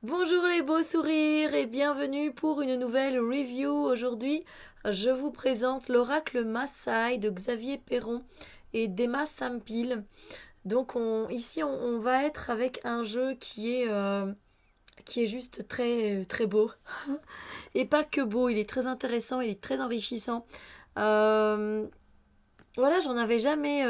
Bonjour les beaux sourires et bienvenue pour une nouvelle review. Aujourd'hui, je vous présente l'oracle Maasai de Xavier Perron et d'Emma Sampil. Donc ici on va être avec un jeu qui est juste très beau. Et pas que beau, il est très intéressant, il est très enrichissant. Euh, voilà, j'en avais jamais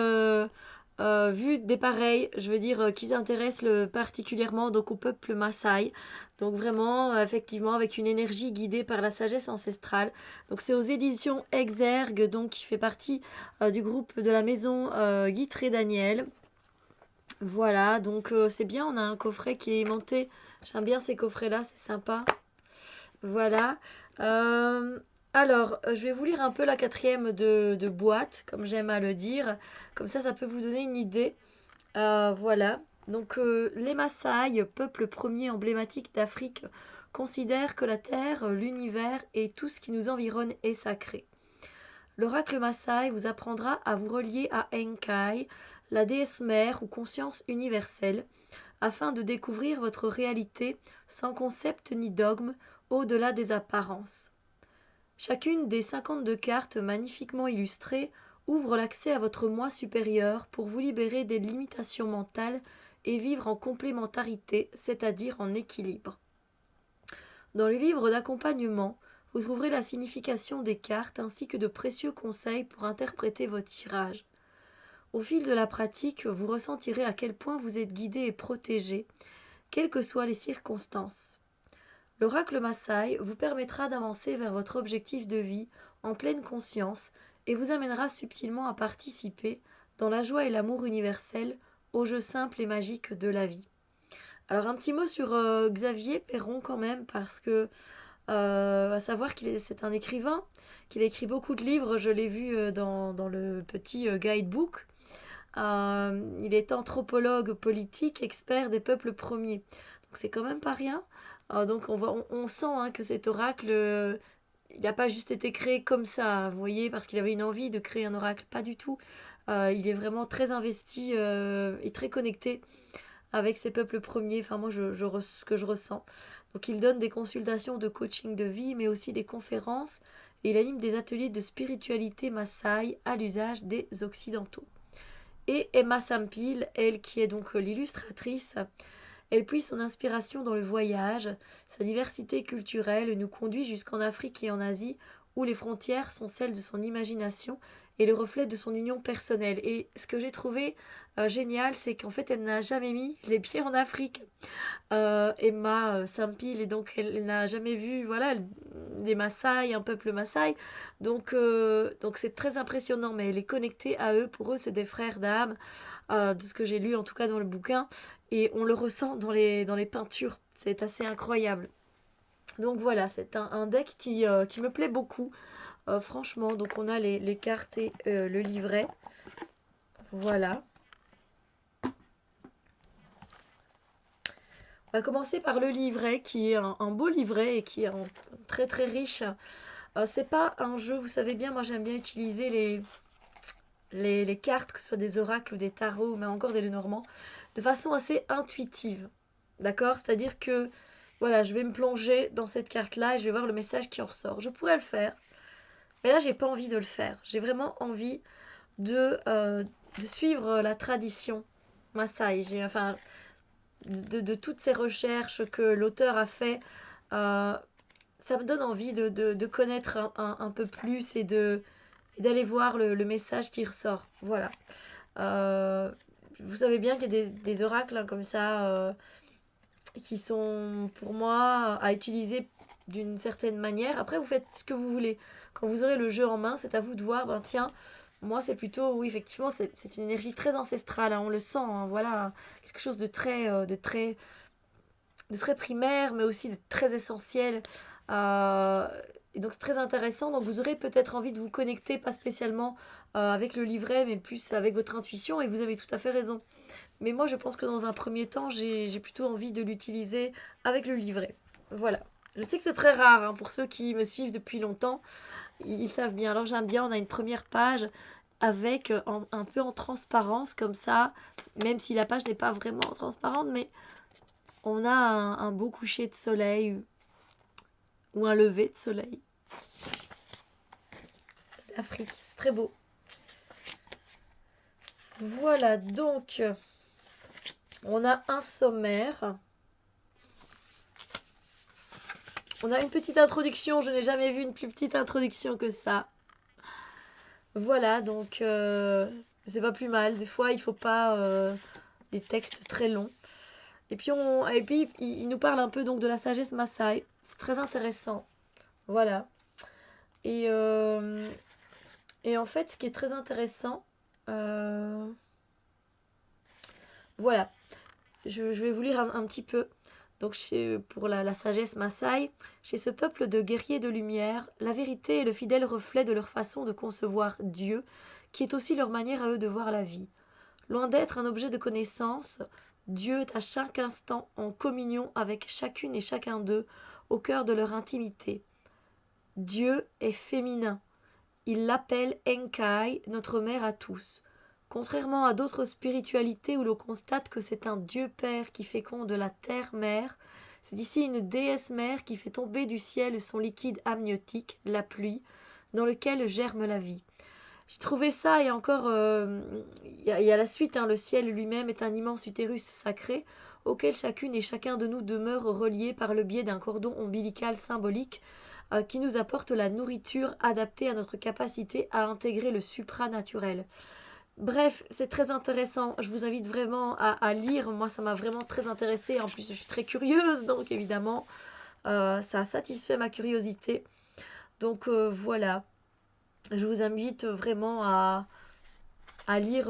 vu des pareils, je veux dire, qui s'intéressent particulièrement donc au peuple Maasai. Donc vraiment, effectivement, avec une énergie guidée par la sagesse ancestrale. Donc c'est aux éditions Exergue, donc qui fait partie du groupe de la maison Guitré Daniel. Voilà, donc c'est bien, on a un coffret qui est aimanté. J'aime bien ces coffrets-là, c'est sympa. Voilà. Euh, je vais vous lire un peu la quatrième de boîte, comme j'aime à le dire. Comme ça peut vous donner une idée. Voilà. Donc, les Maasai, peuple premier emblématique d'Afrique, considèrent que la terre, l'univers et tout ce qui nous environne est sacré. L'oracle Maasai vous apprendra à vous relier à Enkai, la déesse mère ou conscience universelle, afin de découvrir votre réalité sans concept ni dogme au-delà des apparences. Chacune des 52 cartes magnifiquement illustrées ouvre l'accès à votre moi supérieur pour vous libérer des limitations mentales et vivre en complémentarité, c'est-à-dire en équilibre. Dans le livre d'accompagnement, vous trouverez la signification des cartes ainsi que de précieux conseils pour interpréter vos tirages. Au fil de la pratique, vous ressentirez à quel point vous êtes guidé et protégé, quelles que soient les circonstances. L'oracle Maasai vous permettra d'avancer vers votre objectif de vie en pleine conscience et vous amènera subtilement à participer, dans la joie et l'amour universel, au jeu simple et magique de la vie. Alors un petit mot sur Xavier Perron quand même, parce que à savoir c'est un écrivain, qu'il a écrit beaucoup de livres, je l'ai vu dans le petit guidebook. Il est anthropologue politique, expert des peuples premiers. Donc c'est quand même pas rien. Donc on sent hein, que cet oracle, il n'a pas juste été créé comme ça, vous voyez, parce qu'il avait une envie de créer un oracle, pas du tout. Il est vraiment très investi et très connecté avec ses peuples premiers. Enfin moi, ce que je ressens. Donc il donne des consultations de coaching de vie, mais aussi des conférences, et il anime des ateliers de spiritualité Maasai à l'usage des Occidentaux. Et Emma Sampil, elle qui est donc l'illustratrice, elle puise son inspiration dans le voyage, sa diversité culturelle nous conduit jusqu'en Afrique et en Asie, où les frontières sont celles de son imagination et le reflet de son union personnelle. Et ce que j'ai trouvé génial, c'est qu'en fait, elle n'a jamais mis les pieds en Afrique. Emma Sampil, et donc elle n'a jamais vu voilà, des Maasai, un peuple Maasai. Donc c'est très impressionnant, mais elle est connectée à eux. Pour eux, c'est des frères d'âme, de ce que j'ai lu en tout cas dans le bouquin. Et on le ressent dans les peintures. C'est assez incroyable. Donc voilà, c'est un deck qui me plaît beaucoup, franchement. Donc on a les cartes et le livret. Voilà. On va commencer par le livret, qui est un beau livret et qui est très riche. C'est pas un jeu, vous savez bien, moi j'aime bien utiliser les cartes, que ce soit des oracles ou des tarots, mais encore des Lenormand, de façon assez intuitive. D'accord? C'est-à-dire que, voilà, je vais me plonger dans cette carte-là et je vais voir le message qui en ressort. Je pourrais le faire, mais là, j'ai pas envie de le faire. J'ai vraiment envie de, euh, de suivre la tradition Maasai. Enfin, de toutes ces recherches que l'auteur a fait. euh, Ça me donne envie de connaître un peu plus et d'aller voir le message qui ressort. Voilà. Euh, Vous savez bien qu'il y a des oracles hein, comme ça qui sont pour moi à utiliser d'une certaine manière. Après, vous faites ce que vous voulez. Quand vous aurez le jeu en main, c'est à vous de voir, ben tiens, moi c'est plutôt, oui, effectivement, c'est une énergie très ancestrale, hein, on le sent, hein, voilà, quelque chose de très primaire, mais aussi de très essentiel. Euh, et donc c'est très intéressant. Donc vous aurez peut-être envie de vous connecter, pas spécialement avec le livret, mais plus avec votre intuition. Et vous avez tout à fait raison. Mais moi, je pense que dans un premier temps, j'ai plutôt envie de l'utiliser avec le livret. Voilà. Je sais que c'est très rare hein, pour ceux qui me suivent depuis longtemps. Ils savent bien. Alors j'aime bien, on a une première page avec un peu en transparence comme ça, même si la page n'est pas vraiment transparente, mais on a un beau coucher de soleil ou un lever de soleil. L'Afrique, c'est très beau. Voilà, donc on a un sommaire. On a une petite introduction, je n'ai jamais vu une plus petite introduction que ça. Voilà, donc c'est pas plus mal. Des fois, il faut pas des textes très longs. Et puis, il nous parle un peu donc de la sagesse Maasai. C'est très intéressant. Voilà. Et, euh, et en fait, ce qui est très intéressant, voilà, je vais vous lire un petit peu. Donc, pour la sagesse Maasai, chez ce peuple de guerriers de lumière, la vérité est le fidèle reflet de leur façon de concevoir Dieu, qui est aussi leur manière à eux de voir la vie. Loin d'être un objet de connaissance, Dieu est à chaque instant en communion avec chacune et chacun d'eux, au cœur de leur intimité. Dieu est féminin. Il l'appelle Enkai, notre mère à tous. Contrairement à d'autres spiritualités où l'on constate que c'est un Dieu Père qui féconde la terre-mère, c'est ici une déesse mère qui fait tomber du ciel son liquide amniotique, la pluie, dans lequel germe la vie. J'ai trouvé ça et encore, il y a la suite, hein, le ciel lui-même est un immense utérus sacré auquel chacune et chacun de nous demeure relié par le biais d'un cordon ombilical symbolique qui nous apporte la nourriture adaptée à notre capacité à intégrer le supranaturel. Bref, c'est très intéressant. Je vous invite vraiment à lire. Moi, ça m'a vraiment très intéressée. En plus, je suis très curieuse, donc évidemment, ça a satisfait ma curiosité. Donc voilà, je vous invite vraiment à lire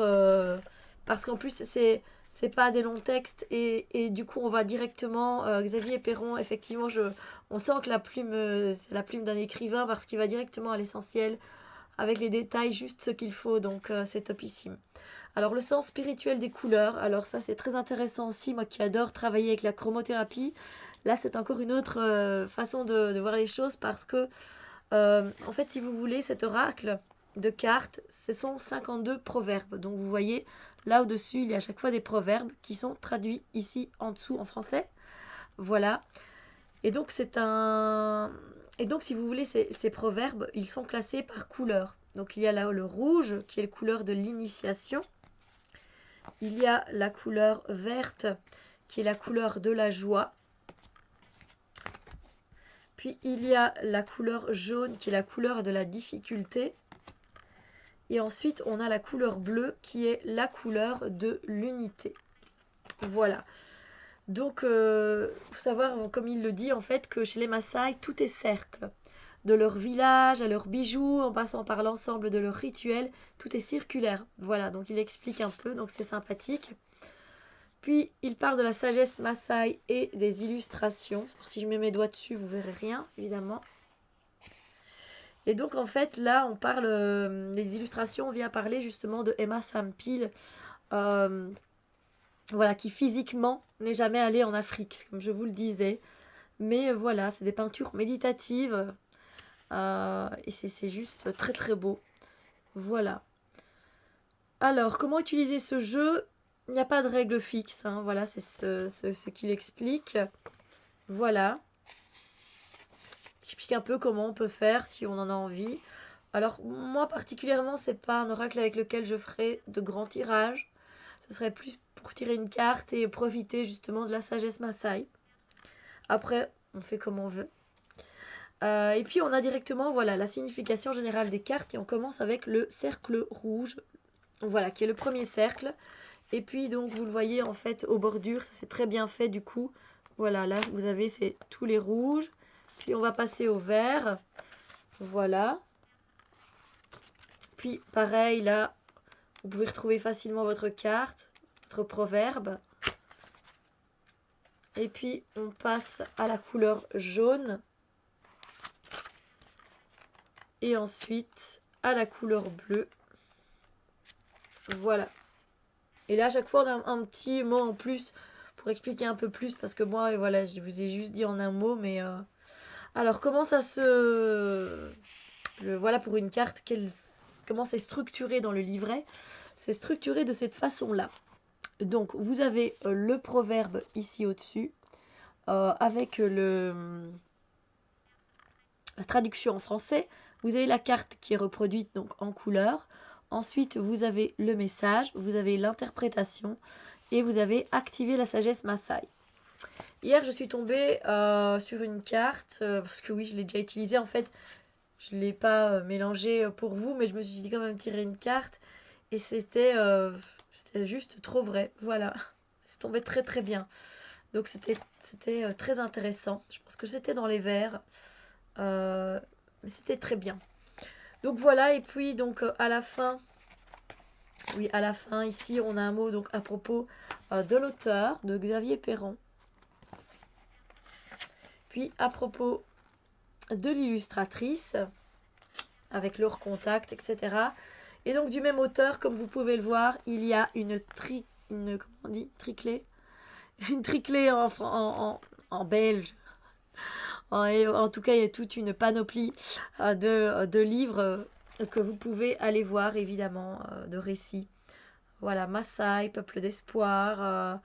parce qu'en plus, c'est pas des longs textes et du coup, on va directement. Xavier Perron, effectivement, on sent que la plume, c'est la plume d'un écrivain parce qu'il va directement à l'essentiel avec les détails, juste ce qu'il faut, donc c'est topissime. Alors le sens spirituel des couleurs, alors ça c'est très intéressant aussi, moi qui adore travailler avec la chromothérapie, là c'est encore une autre façon de voir les choses parce que en fait si vous voulez cet oracle de cartes, ce sont 52 proverbes, donc vous voyez là au-dessus il y a à chaque fois des proverbes qui sont traduits ici en dessous en français, voilà, et donc c'est un... Et donc si vous voulez ces proverbes, ils sont classés par couleur. Donc il y a là le rouge qui est la couleur de l'initiation. Il y a la couleur verte qui est la couleur de la joie. Puis il y a la couleur jaune qui est la couleur de la difficulté. Et ensuite on a la couleur bleue qui est la couleur de l'unité. Voilà. Donc, faut savoir, comme il le dit, en fait, que chez les Maasai, tout est cercle. De leur village à leurs bijoux, en passant par l'ensemble de leurs rituels, tout est circulaire. Voilà, donc il explique un peu, donc c'est sympathique. Puis, il parle de la sagesse Maasai et des illustrations. Alors, si je mets mes doigts dessus, vous verrez rien, évidemment. Et donc, en fait, là, on parle, les illustrations, on vient parler justement de Emma Sampil, voilà, qui physiquement n'est jamais allée en Afrique, comme je vous le disais. Mais voilà, c'est des peintures méditatives et c'est juste très très beau. Voilà. Alors, comment utiliser ce jeu? Il n'y a pas de règle fixe, hein. Voilà, c'est ce qu'il explique. Voilà. Il explique un peu comment on peut faire si on en a envie. Alors, moi particulièrement, c'est pas un oracle avec lequel je ferai de grands tirages. Ce serait plus pour tirer une carte et profiter justement de la sagesse Maasai. Après, on fait comme on veut. Et puis on a directement voilà, la signification générale des cartes et on commence avec le cercle rouge, voilà, qui est le premier cercle. Et puis donc vous le voyez en fait aux bordures, ça c'est très bien fait du coup. Voilà, là vous avez c'est tous les rouges. Puis on va passer au vert. Voilà. Puis pareil là, vous pouvez retrouver facilement votre carte, votre proverbe. Et puis on passe à la couleur jaune. Et ensuite à la couleur bleue. Voilà. Et là, à chaque fois, on a un petit mot en plus pour expliquer un peu plus. Parce que moi, voilà, je vous ai juste dit en un mot. Mais alors, comment ça se... voilà, pour une carte, comment c'est structuré dans le livret? C'est structuré de cette façon-là. Donc, vous avez le proverbe ici au-dessus. avec la traduction en français. Vous avez la carte qui est reproduite donc en couleur. Ensuite, vous avez le message, vous avez l'interprétation et vous avez activé la sagesse Maasai. Hier, je suis tombée sur une carte, parce que oui, je l'ai déjà utilisée. En fait, je ne l'ai pas mélangée pour vous, mais je me suis dit quand même tirer une carte. Et c'était juste trop vrai. Voilà, c'est tombé très très bien. Donc c'était très intéressant. Je pense que c'était dans les verts. Mais c'était très bien. Donc voilà, et puis donc à la fin, oui, à la fin, ici, on a un mot donc à propos de l'auteur, de Xavier Perron. Puis à propos de l'illustratrice, avec leur contact, etc. Et donc du même auteur, comme vous pouvez le voir, il y a comment on dit, triclée, une triclée en belge. En tout cas, il y a toute une panoplie de livres que vous pouvez aller voir, évidemment, de récits. Voilà, Maasai, Peuple d'espoir.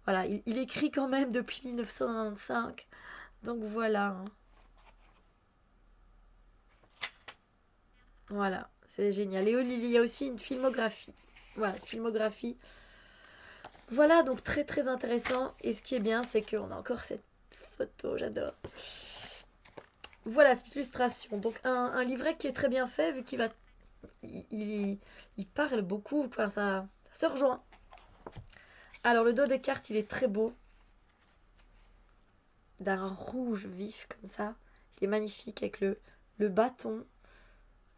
Voilà, il écrit quand même depuis 1995. Donc voilà. Hein. Voilà, c'est génial. Et il y a aussi une filmographie. Voilà, filmographie. Voilà, donc très très intéressant. Et ce qui est bien, c'est qu'on a encore cette photo, j'adore. Voilà, cette illustration. Donc un livret qui est très bien fait, vu qu'il va... Il parle beaucoup, enfin, ça se rejoint. Alors le dos des cartes, il est très beau. D'un rouge vif comme ça. Il est magnifique avec le bâton,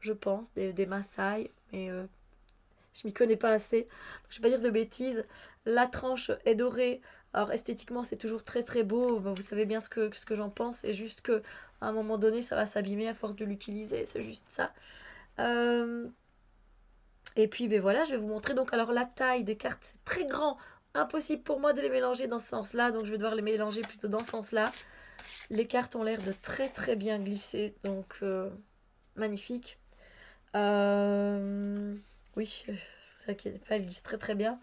je pense, des Maasai. Mais je m'y connais pas assez. Je vais pas dire de bêtises. La tranche est dorée. Alors esthétiquement, c'est toujours très très beau. Vous savez bien ce que j'en pense. C'est juste que à un moment donné, ça va s'abîmer à force de l'utiliser. C'est juste ça. Et puis ben voilà, je vais vous montrer. Donc alors la taille des cartes, c'est très grand. Impossible pour moi de les mélanger dans ce sens-là. Donc je vais devoir les mélanger plutôt dans ce sens-là. Les cartes ont l'air de très très bien glisser. Donc magnifique. Oui, vous inquiétez pas, elles glissent très très bien.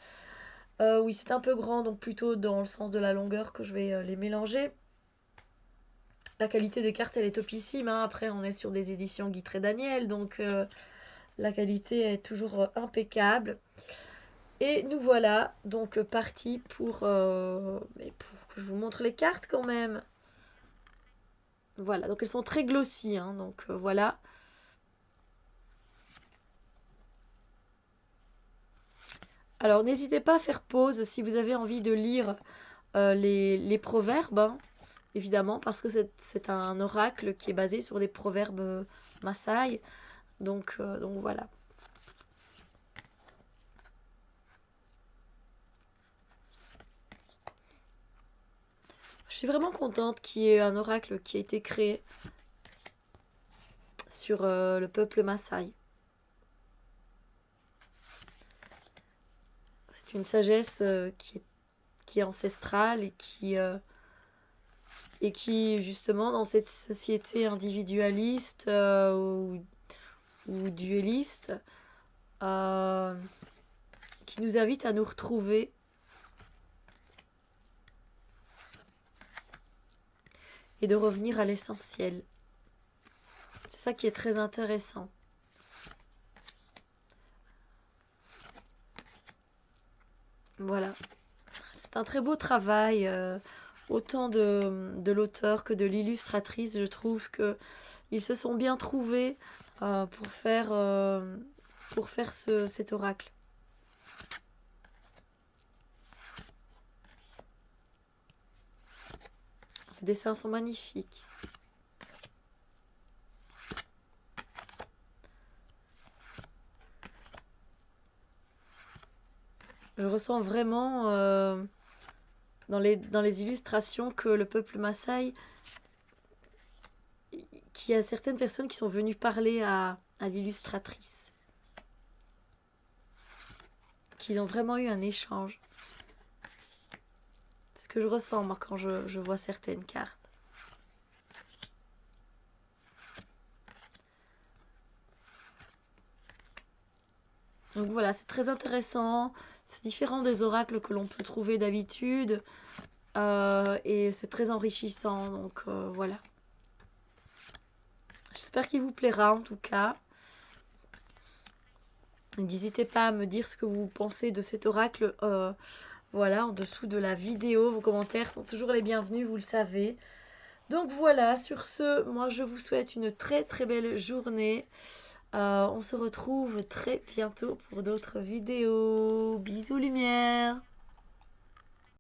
Oui, c'est un peu grand, donc plutôt dans le sens de la longueur que je vais les mélanger. La qualité des cartes, elle est topissime. Hein. Après, on est sur des éditions Guitry Daniel, donc la qualité est toujours impeccable. Et nous voilà donc partis pour que je vous montre les cartes quand même. Voilà, donc elles sont très glossy, hein, donc voilà. Alors n'hésitez pas à faire pause si vous avez envie de lire les proverbes, hein, évidemment, parce que c'est un oracle qui est basé sur des proverbes Maasai. Donc voilà. Je suis vraiment contente qu'il y ait un oracle qui a été créé sur le peuple Maasai. C'est une sagesse qui est ancestrale et qui justement dans cette société individualiste ou dualiste qui nous invite à nous retrouver et de revenir à l'essentiel. C'est ça qui est très intéressant. Voilà. C'est un très beau travail, autant de l'auteur que de l'illustratrice. Je trouve qu'ils se sont bien trouvés pour faire cet oracle. Les dessins sont magnifiques. Je ressens vraiment dans les illustrations que le peuple Maasai, qu'il y a certaines personnes qui sont venues parler à l'illustratrice. Qu'ils ont vraiment eu un échange. C'est ce que je ressens moi quand je vois certaines cartes. Donc voilà, c'est très intéressant. C'est différent des oracles que l'on peut trouver d'habitude. et c'est très enrichissant. Donc voilà. J'espère qu'il vous plaira en tout cas. N'hésitez pas à me dire ce que vous pensez de cet oracle. Voilà, en dessous de la vidéo. Vos commentaires sont toujours les bienvenus, vous le savez. Donc voilà, sur ce, moi je vous souhaite une très très belle journée. On se retrouve très bientôt pour d'autres vidéos. Bisous lumière!